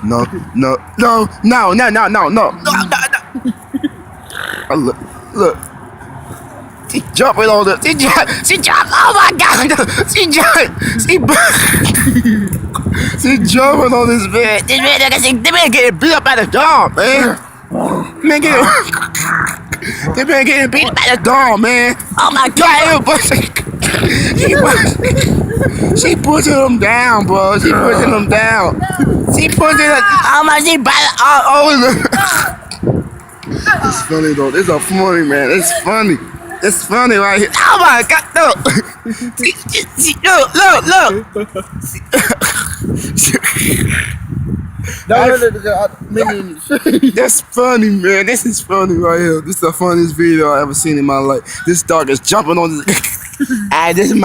No. Oh, look. She jumping on the. She jumped. Oh my God! She jumping on this bed. This man getting beat up by the dog, man. This man getting beat up by the dog, man. Oh my God! She pushing him down, bro. She pushing him down. She pushing him. Oh my! She biting all over. It's funny though. This is funny, man. It's funny. It's funny right here. Oh my God! Look! Look! That's funny, man. This is funny right here. This is the funniest video I ever seen in my life. This dog is jumping on this. This is my